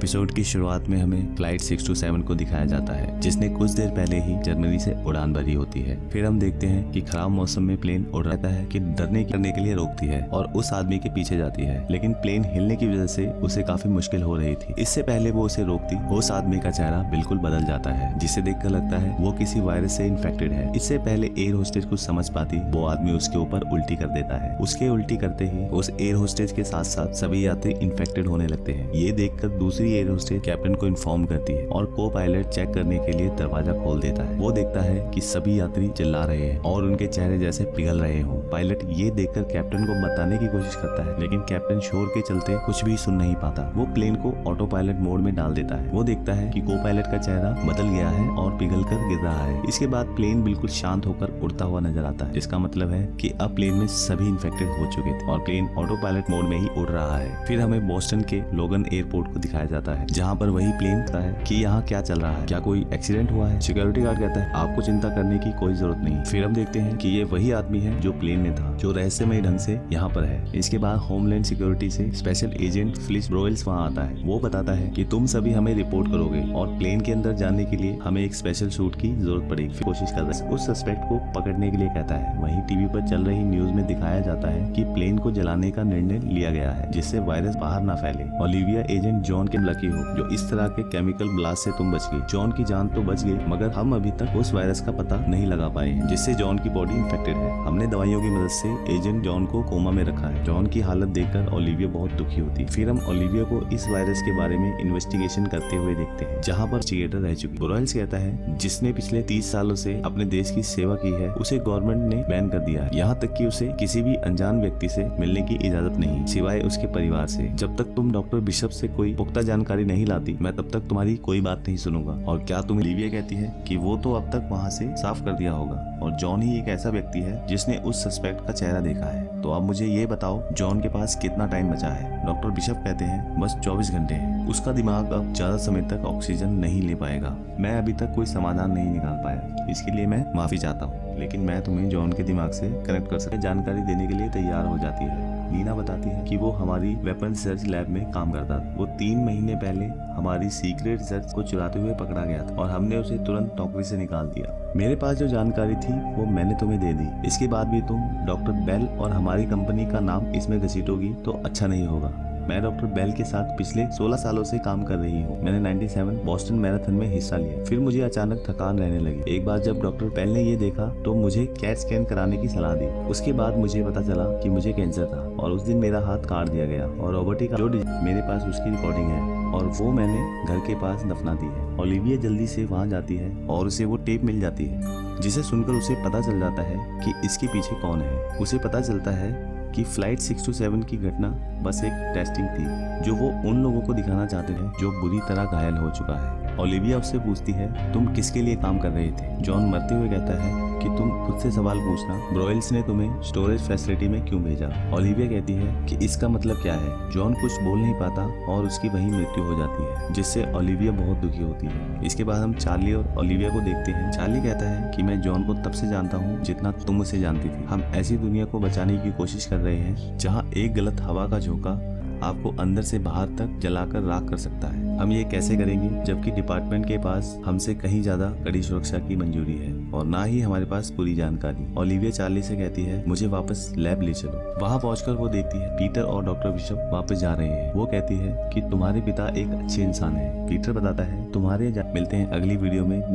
Episode की शुरुआत में हमें फ्लाइट 627 को दिखाया जाता है, जिसने कुछ देर पहले ही जर्मनी से उड़ान भरी होती है। फिर हम देखते हैं कि खराब मौसम में प्लेन उड़ रहता है कि डरने करने के लिए रोकती है और उस आदमी के पीछे जाती है, लेकिन प्लेन हिलने की वजह से उसे काफी मुश्किल हो रही थी। इससे पहले वो उसे रोकती, उस आदमी का चेहरा बिल्कुल बदल जाता है, जिसे देखकर लगता है वो किसी वायरस से इन्फेक्टेड है। इससे पहले एयर होस्टेज कुछ समझ पाती, वो आदमी उसके ऊपर उल्टी कर देता है। उसके उल्टी करते ही उस एयर होस्टेज के साथ साथ सभी यात्री इन्फेक्टेड होने लगते हैं। ये देखकर दूसरी एयर होस्टेज कैप्टन को इन्फॉर्म करती है और को पायलट चेक करने के लिए दरवाजा खोल देता है। वो देखता है कि सभी यात्री चिल्ला रहे हैं और उनके चेहरे जैसे पिघल रहे हों। पायलट ये देखकर कैप्टन को बताने की कोशिश करता है, लेकिन कैप्टन शोर के चलते कुछ भी सुन नहीं पाता। वो प्लेन को ऑटो पायलट मोड में डाल देता है। वो देखता है कि को पायलट का चेहरा बदल गया है और पिघल कर गिर रहा है। इसके बाद प्लेन बिल्कुल शांत होकर उड़ता हुआ नजर आता है, जिसका मतलब है कि अब प्लेन में सभी इन्फेक्टेड हो चुके थे और प्लेन ऑटो पायलट मोड में ही उड़ रहा है। फिर हमें बोस्टन के लोगन एयरपोर्ट को दिखाया जाता है, जहाँ पर वही प्लेन कहता है कि यहाँ क्या चल रहा है, क्या कोई एक्सीडेंट हुआ है। सिक्योरिटी गार्ड कहता है आपको चिंता करने की कोई जरूरत नहीं। फिर हम देखते हैं कि ये वही आदमी है जो प्लेन में था, जो रहस्यमय ढंग से यहाँ पर है। इसके बाद होमलैंड सिक्योरिटी से स्पेशल एजेंट फिलिस ब्रोवेल्स वहाँ आता है। वो बताता है कि तुम सभी हमें रिपोर्ट करोगे और प्लेन के अंदर जाने के लिए हमें एक स्पेशल सूट की जरूरत पड़ेगी। फिर कोशिश कर रहा है उस सस्पेक्ट को पकड़ने के लिए कहता है। वहीं टीवी पर चल रही न्यूज में दिखाया जाता है कि प्लेन को जलाने का निर्णय लिया गया है, जिससे वायरस बाहर ना फैले। ओलिविया एजेंट जॉन के लकी हो जो इस तरह के केमिकल ब्लास्ट से तुम बच गई। जॉन की जान तो बच गई, मगर हम अभी तक उस वायरस का पता नहीं लगा पाए हैं, जिससे जॉन की बॉडी इन्फेक्टेड है। हमने दवाइयों की मदद से एजेंट जॉन को कोमा में रखा है। जॉन की हालत देखकर ओलिविया बहुत दुखी होती है। फिर हम ओलिविया को इस वायरस के बारे में इन्वेस्टिगेशन करते हुए देखते हैं, जहाँ पर थिएटर रह चुकी। ब्रोवेल्स कहता है जिसने पिछले 30 सालों से अपने देश की सेवा की है, उसे गवर्नमेंट ने बैन कर दिया है। यहाँ तक कि उसे किसी भी अनजान व्यक्ति से मिलने की इजाजत नहीं, सिवाय उसके परिवार से। जब तक तुम डॉक्टर बिशप से कोई पुख्ता जानकारी नहीं लाती, मैं तब तक तुम्हारी कोई बात नहीं सुनूंगा। और क्या तुम ओलिविया कहती है कि वो तो अब तक वहाँ से साफ कर दिया होगा और जॉन ही एक ऐसा व्यक्ति है जिसने उस सस्पेक्ट का चेहरा देखा है। तो अब मुझे ये बताओ जॉन के पास कितना टाइम बचा है। डॉक्टर बिशप कहते हैं बस 24 घंटे हैं। उसका दिमाग अब ज्यादा समय तक ऑक्सीजन नहीं ले पाएगा। मैं अभी तक कोई समाधान नहीं निकाल पाया, इसके लिए मैं माफी चाहता हूँ, लेकिन मैं तुम्हें जॉन के दिमाग से कनेक्ट कर सकता। जानकारी देने के लिए तैयार हो जाती है। नीना बताती है कि वो हमारी वेपन रिसर्च लैब में काम करता था। वो 3 महीने पहले हमारी सीक्रेट रिसर्च को चुराते हुए पकड़ा गया था और हमने उसे तुरंत नौकरी से निकाल दिया। मेरे पास जो जानकारी थी वो मैंने तुम्हें दे दी। इसके बाद भी तुम डॉक्टर बेल और हमारी कंपनी का नाम इसमें घसीटोगी तो अच्छा नहीं होगा। मैं डॉक्टर बेल के साथ पिछले 16 सालों से काम कर रही हूँ। मैंने 97 बोस्टन मैराथन में हिस्सा लिया। फिर मुझे अचानक थकान रहने लगी। एक बार जब डॉक्टर बेल ने ये देखा तो मुझे कैट स्कैन कराने की सलाह दी। उसके बाद मुझे पता चला कि मुझे कैंसर था और उस दिन मेरा हाथ काट दिया गया और रोबोटिक जो मेरे पास उसकी रिकॉर्डिंग है और वो मैंने घर के पास दफना दी है। ओलिविया जल्दी से वहाँ जाती है और उसे वो टेप मिल जाती है, जिसे सुनकर उसे पता चल जाता है कि इसके पीछे कौन है। उसे पता चलता है कि फ्लाइट 627 की घटना बस एक टेस्टिंग थी, जो वो उन लोगों को दिखाना चाहते थे जो बुरी तरह घायल हो चुका है। ओलिविया उससे पूछती है तुम किसके लिए काम कर रहे थे। जॉन मरते हुए कहता है कि तुम खुद से सवाल पूछना, ब्रोवेल्स ने तुम्हें स्टोरेज फैसिलिटी में क्यों भेजा। ओलिविया कहती है कि इसका मतलब क्या है। जॉन कुछ बोल नहीं पाता और उसकी वहीं मृत्यु हो जाती है, जिससे ओलिविया बहुत दुखी होती है। इसके बाद हम चार्ली और ओलिविया को देखते हैं। चार्ली कहता है कि मैं जॉन को तब से जानता हूँ जितना तुम उसे जानती थी। हम ऐसी दुनिया को बचाने की कोशिश कर रहे हैं जहाँ एक गलत हवा का झोंका आपको अंदर से बाहर तक जलाकर राख कर सकता है। हम ये कैसे करेंगे जबकि डिपार्टमेंट के पास हमसे कहीं ज्यादा कड़ी सुरक्षा की मंजूरी है और ना ही हमारे पास पूरी जानकारी। ओलिविया चार्ली से कहती है मुझे वापस लैब ले चलो। वहाँ पहुंचकर वो देखती है पीटर और डॉक्टर बिशप वापस जा रहे हैं। वो कहती है कि तुम्हारे पिता एक अच्छे इंसान है। पीटर बताता है तुम्हारे मिलते हैं अगली वीडियो में नेक्स्ट